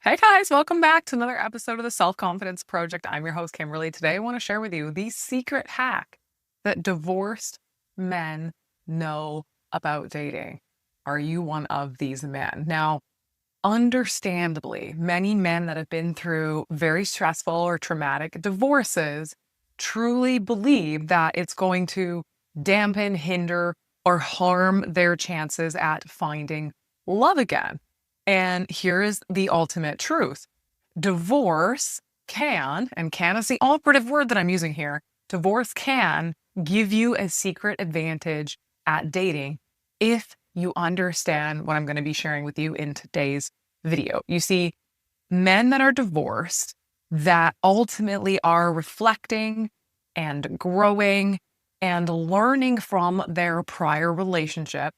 Hey guys, welcome back to another episode of the Self-Confidence Project. I'm your host, Kimberly. Today I want to share with you the secret hack that divorced men know about dating. Are you one of these men? Now, understandably, many men that have been through very stressful or traumatic divorces truly believe that it's going to dampen, hinder, or harm their chances at finding love again. And here is the ultimate truth. Divorce can, and can is the operative word that I'm using here, divorce can give you a secret advantage at dating if you understand what I'm going to be sharing with you in today's video. You see, men that are divorced that ultimately are reflecting and growing and learning from their prior relationship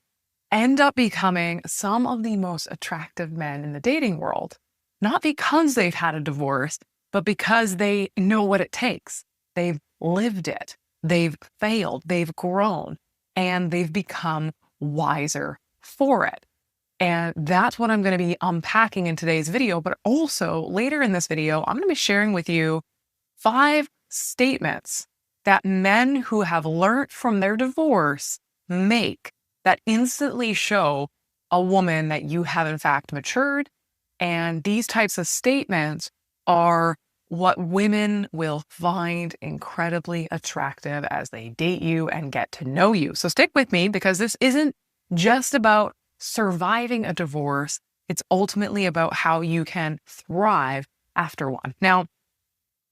end up becoming some of the most attractive men in the dating world, not because they've had a divorce, but because they know what it takes. They've lived it, they've failed, they've grown, and they've become wiser for it. And that's what I'm going to be unpacking in today's video. But also later in this video, I'm going to be sharing with you 5 statements that men who have learned from their divorce make that instantly show a woman that you have in fact matured. And these types of statements are what women will find incredibly attractive as they date you and get to know you. So stick with me, because this isn't just about surviving a divorce. It's ultimately about how you can thrive after one. Now,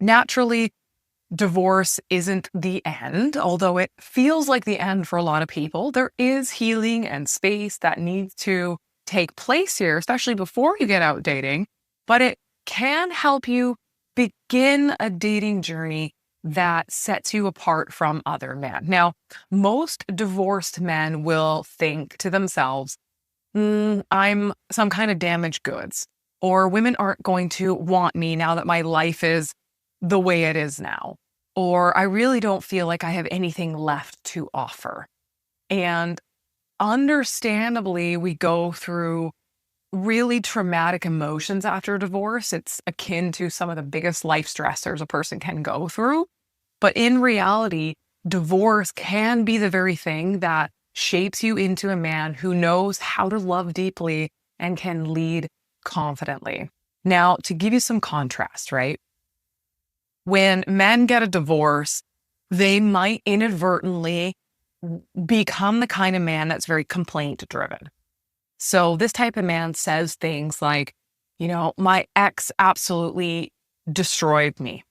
naturally, divorce isn't the end, although it feels like the end for a lot of people. There is healing and space that needs to take place here, especially before you get out dating, but it can help you begin a dating journey that sets you apart from other men. Now, most divorced men will think to themselves, I'm some kind of damaged goods, or women aren't going to want me now that my life is the way it is now, or I really don't feel like I have anything left to offer. And understandably, we go through really traumatic emotions after divorce. It's akin to some of the biggest life stressors a person can go through. But in reality, divorce can be the very thing that shapes you into a man who knows how to love deeply and can lead confidently. Now, to give you some contrast, right? When men get a divorce, they might inadvertently become the kind of man that's very complaint driven. So this type of man says things like, my ex absolutely destroyed me,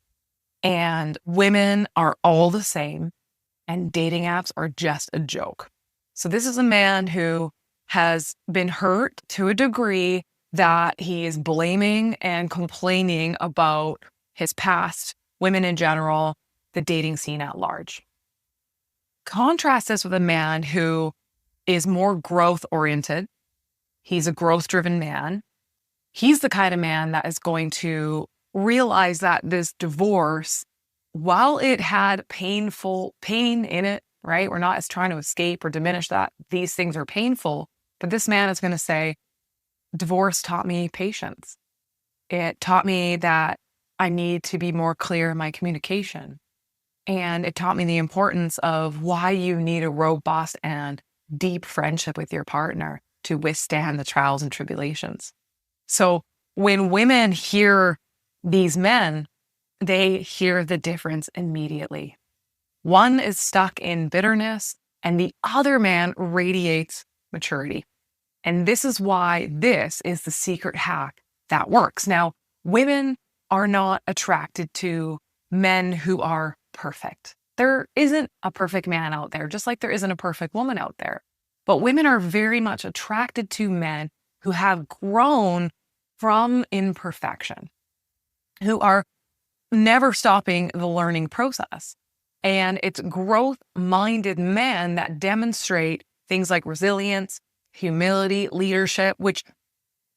and women are all the same, and dating apps are just a joke. So this is a man who has been hurt to a degree that he is blaming and complaining about his past, women in general, the dating scene at large. Contrast this with a man who is more growth oriented. He's a growth driven man. He's the kind of man that is going to realize that this divorce, while it had pain in it, right? We're not as trying to escape or diminish that. These things are painful, but this man is going to say, divorce taught me patience. It taught me that I need to be more clear in my communication. And it taught me the importance of why you need a robust and deep friendship with your partner to withstand the trials and tribulations. So when women hear these men, they hear the difference immediately. One is stuck in bitterness, and the other man radiates maturity. And this is why this is the secret hack that works. Now, women are not attracted to men who are perfect. There isn't a perfect man out there, just like there isn't a perfect woman out there. But women are very much attracted to men who have grown from imperfection, who are never stopping the learning process. And it's growth-minded men that demonstrate things like resilience, humility, leadership, which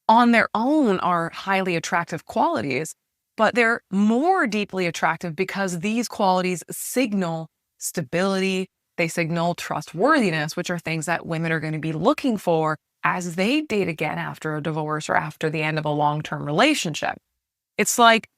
on their own are highly attractive qualities, but they're more deeply attractive because these qualities signal stability, they signal trustworthiness, which are things that women are going to be looking for as they date again after a divorce or after the end of a long-term relationship. It's like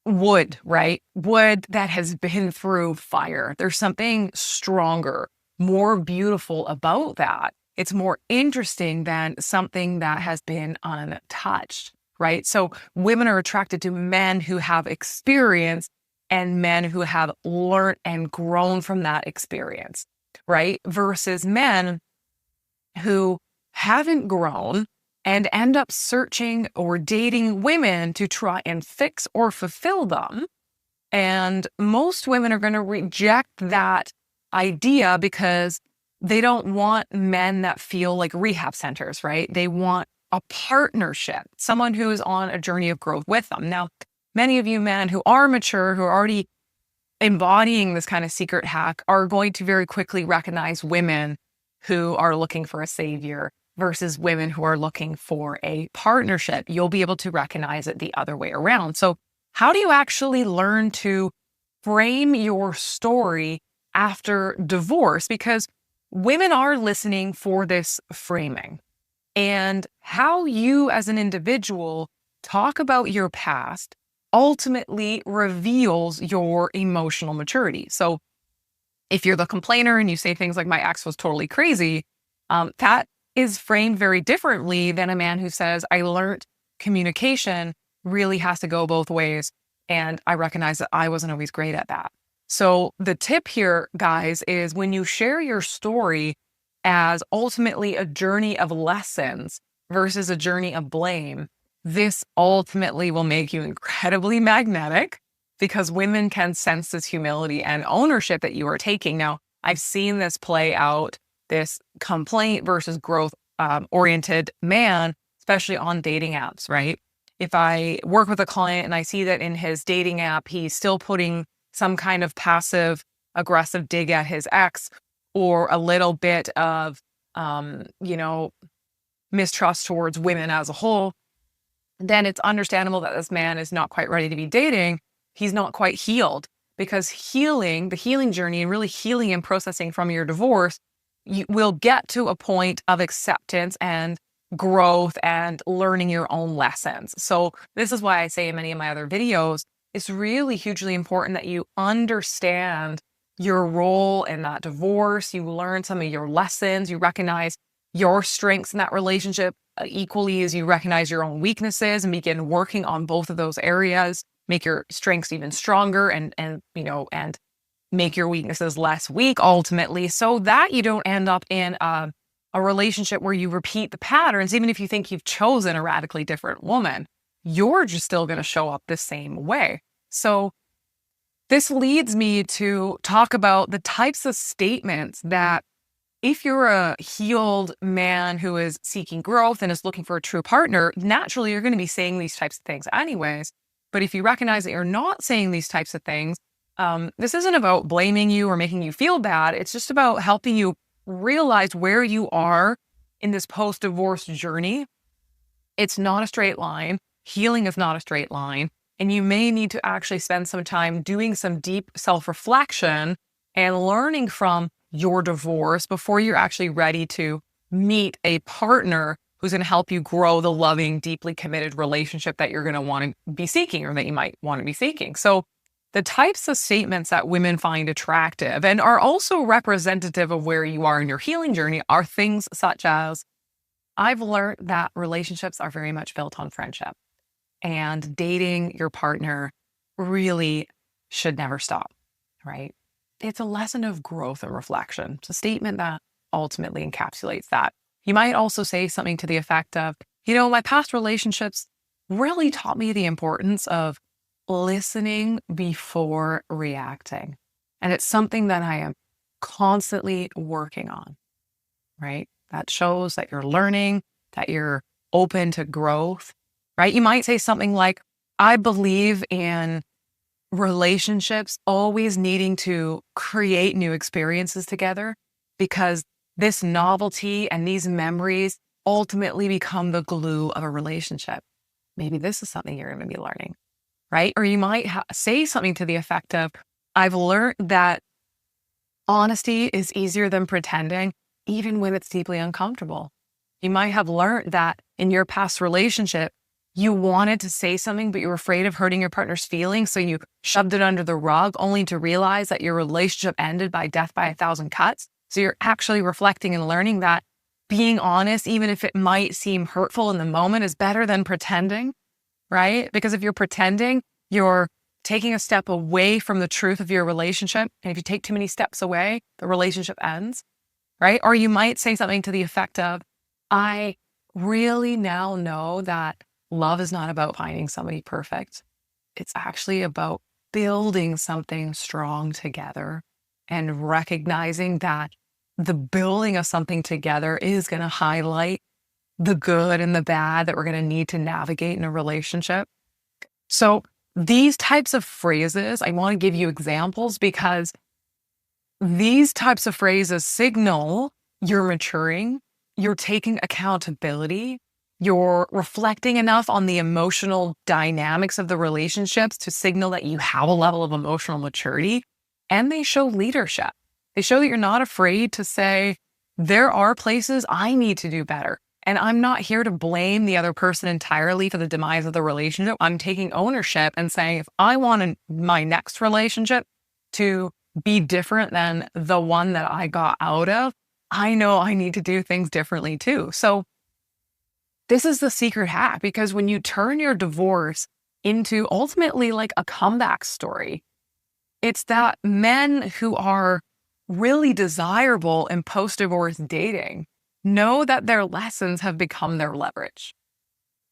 wood, right? Wood that has been through fire. There's something stronger, more beautiful about that. It's more interesting than something that has been untouched, right? So women are attracted to men who have experience and men who have learned and grown from that experience, right? Versus men who haven't grown and end up searching or dating women to try and fix or fulfill them. And most women are going to reject that idea because they don't want men that feel like rehab centers, right? They want a partnership, someone who is on a journey of growth with them. Now, many of you men who are mature, who are already embodying this kind of secret hack, are going to very quickly recognize women who are looking for a savior versus women who are looking for a partnership. You'll be able to recognize it the other way around. So how do you actually learn to frame your story after divorce? Because women are listening for this framing, and how you as an individual talk about your past ultimately reveals your emotional maturity. So if you're the complainer and you say things like, my ex was totally crazy, that is framed very differently than a man who says, I learned communication really has to go both ways. And I recognize that I wasn't always great at that. So the tip here, guys, is when you share your story as ultimately a journey of lessons versus a journey of blame, this ultimately will make you incredibly magnetic because women can sense this humility and ownership that you are taking. Now, I've seen this play out, this complaint versus growth oriented man, especially on dating apps, right? If I work with a client and I see that in his dating app, he's still putting some kind of passive aggressive dig at his ex or a little bit of, mistrust towards women as a whole, then it's understandable that this man is not quite ready to be dating. He's not quite healed, because the healing journey and really healing and processing from your divorce, you will get to a point of acceptance and growth and learning your own lessons. So this is why I say in many of my other videos, it's really hugely important that you understand your role in that divorce. You learn some of your lessons. You recognize your strengths in that relationship equally as you recognize your own weaknesses, and begin working on both of those areas. Make your strengths even stronger and make your weaknesses less weak ultimately, so that you don't end up in a relationship where you repeat the patterns. Even if you think you've chosen a radically different woman, you're just still going to show up the same way. So this leads me to talk about the types of statements that, if you're a healed man who is seeking growth and is looking for a true partner, naturally you're going to be saying these types of things anyways. But if you recognize that you're not saying these types of things, this isn't about blaming you or making you feel bad. It's just about helping you realize where you are in this post-divorce journey. It's not a straight line. Healing is not a straight line. And you may need to actually spend some time doing some deep self-reflection and learning from your divorce before you're actually ready to meet a partner who's going to help you grow the loving, deeply committed relationship that you're going to want to be seeking, or that you might want to be seeking. So the types of statements that women find attractive and are also representative of where you are in your healing journey are things such as, I've learned that relationships are very much built on friendship, and dating your partner really should never stop, right? It's a lesson of growth and reflection. It's a statement that ultimately encapsulates that. You might also say something to the effect of, my past relationships really taught me the importance of listening before reacting. And it's something that I am constantly working on, right? That shows that you're learning, that you're open to growth, right? You might say something like, I believe in relationships always needing to create new experiences together, because this novelty and these memories ultimately become the glue of a relationship. Maybe this is something you're going to be learning, right? Or you might say something to the effect of, I've learned that honesty is easier than pretending, even when it's deeply uncomfortable. You might have learned that in your past relationship, you wanted to say something, but you were afraid of hurting your partner's feelings. So you shoved it under the rug only to realize that your relationship ended by death by 1,000 cuts. So you're actually reflecting and learning that being honest, even if it might seem hurtful in the moment, is better than pretending, right? Because if you're pretending, you're taking a step away from the truth of your relationship. And if you take too many steps away, the relationship ends, right? Or you might say something to the effect of, I really now know that love is not about finding somebody perfect. It's actually about building something strong together and recognizing that the building of something together is going to highlight the good and the bad that we're going to need to navigate in a relationship. So these types of phrases, I want to give you examples because these types of phrases signal you're maturing, you're taking accountability, you're reflecting enough on the emotional dynamics of the relationships to signal that you have a level of emotional maturity, and they show leadership. They show that you're not afraid to say, there are places I need to do better. And I'm not here to blame the other person entirely for the demise of the relationship. I'm taking ownership and saying, if I want my next relationship to be different than the one that I got out of, I know I need to do things differently too. So this is the secret hack, because when you turn your divorce into ultimately like a comeback story, it's that men who are really desirable in post-divorce dating know that their lessons have become their leverage,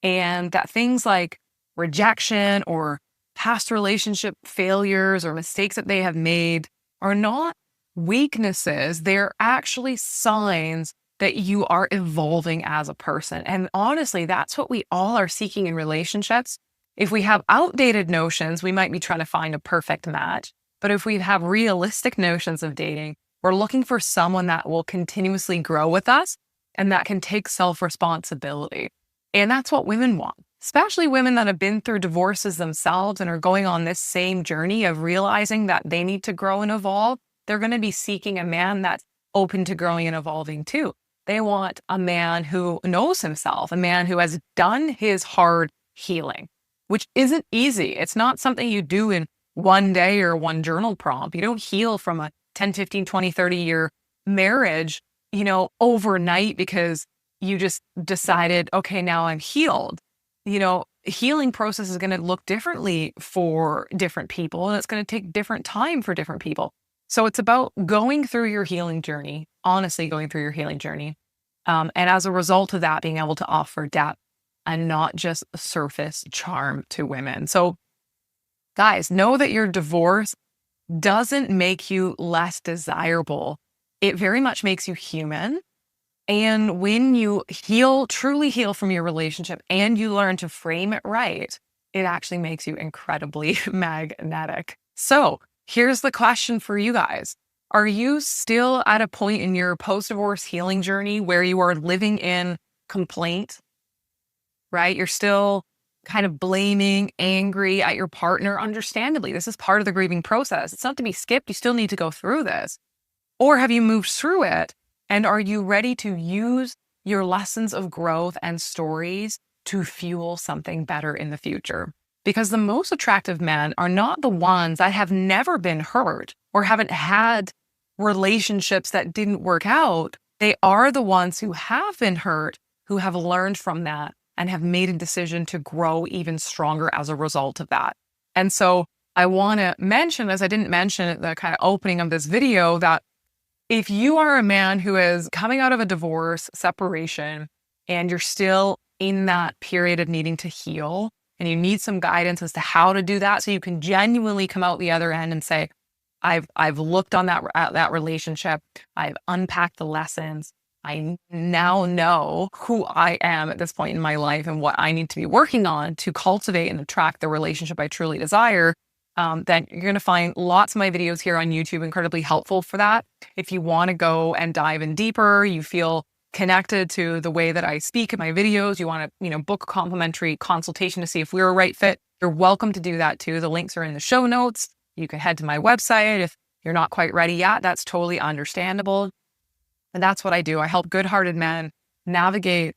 and that things like rejection or past relationship failures or mistakes that they have made are not weaknesses. They're actually signs that you are evolving as a person. And honestly, that's what we all are seeking in relationships. If we have outdated notions, we might be trying to find a perfect match. But if we have realistic notions of dating, we're looking for someone that will continuously grow with us and that can take self-responsibility. And that's what women want, especially women that have been through divorces themselves and are going on this same journey of realizing that they need to grow and evolve. They're going to be seeking a man that's open to growing and evolving too. They want a man who knows himself, a man who has done his hard healing, which isn't easy. It's not something you do in one day or one journal prompt. You don't heal from a 10, 15, 20, 30-year marriage, overnight because you just decided, okay, now I'm healed. Healing process is going to look differently for different people, and it's going to take different time for different people. So it's about going through your healing journey, honestly going through your healing journey. And as a result of that, being able to offer depth and not just surface charm to women. So guys, know that your divorce doesn't make you less desirable. It very much makes you human. And when you truly heal from your relationship and you learn to frame it right, it actually makes you incredibly magnetic. So here's the question for you guys. Are you still at a point in your post-divorce healing journey where you are living in complaint, right? You're still kind of blaming, angry at your partner. Understandably, this is part of the grieving process. It's not to be skipped. You still need to go through this. Or have you moved through it? And are you ready to use your lessons of growth and stories to fuel something better in the future? Because the most attractive men are not the ones that have never been hurt or haven't had relationships that didn't work out. They are the ones who have been hurt, who have learned from that and have made a decision to grow even stronger as a result of that. And so I want to mention, as I didn't mention at the kind of opening of this video, that if you are a man who is coming out of a divorce, separation, and you're still in that period of needing to heal, and you need some guidance as to how to do that so you can genuinely come out the other end and say, I've looked on that relationship, I've unpacked the lessons, I now know who I am at this point in my life and what I need to be working on to cultivate and attract the relationship I truly desire, then you're going to find lots of my videos here on YouTube incredibly helpful for that. If you want to go and dive in deeper, you feel connected to the way that I speak in my videos, you want to, book a complimentary consultation to see if we're a right fit, you're welcome to do that too. The links are in the show notes. You can head to my website. If you're not quite ready yet, that's totally understandable. And that's what I do. I help good-hearted men navigate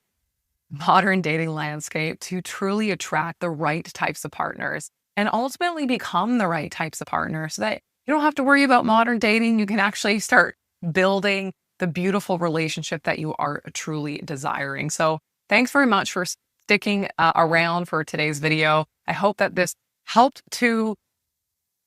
modern dating landscape to truly attract the right types of partners and ultimately become the right types of partners so that you don't have to worry about modern dating. You can actually start building the beautiful relationship that you are truly desiring. So thanks very much for sticking around for today's video. I hope that this helped to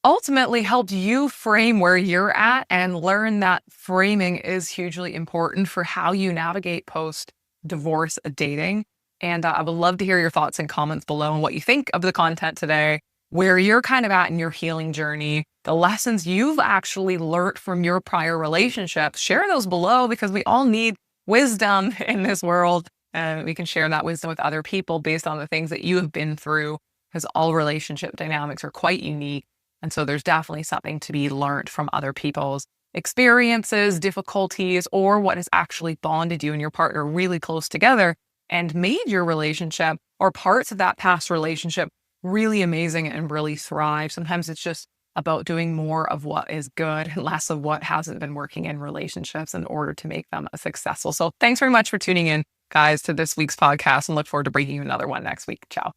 ultimately helped you frame where you're at and learn that framing is hugely important for how you navigate post-divorce dating. And I would love to hear your thoughts and comments below on what you think of the content today, where you're kind of at in your healing journey, the lessons you've actually learned from your prior relationships. Share those below because we all need wisdom in this world. And we can share that wisdom with other people based on the things that you have been through, because all relationship dynamics are quite unique. And so there's definitely something to be learned from other people's experiences, difficulties, or what has actually bonded you and your partner really close together and made your relationship or parts of that past relationship really amazing and really thrive. Sometimes it's just about doing more of what is good and less of what hasn't been working in relationships in order to make them successful. So thanks very much for tuning in, guys, to this week's podcast, and look forward to bringing you another one next week. Ciao.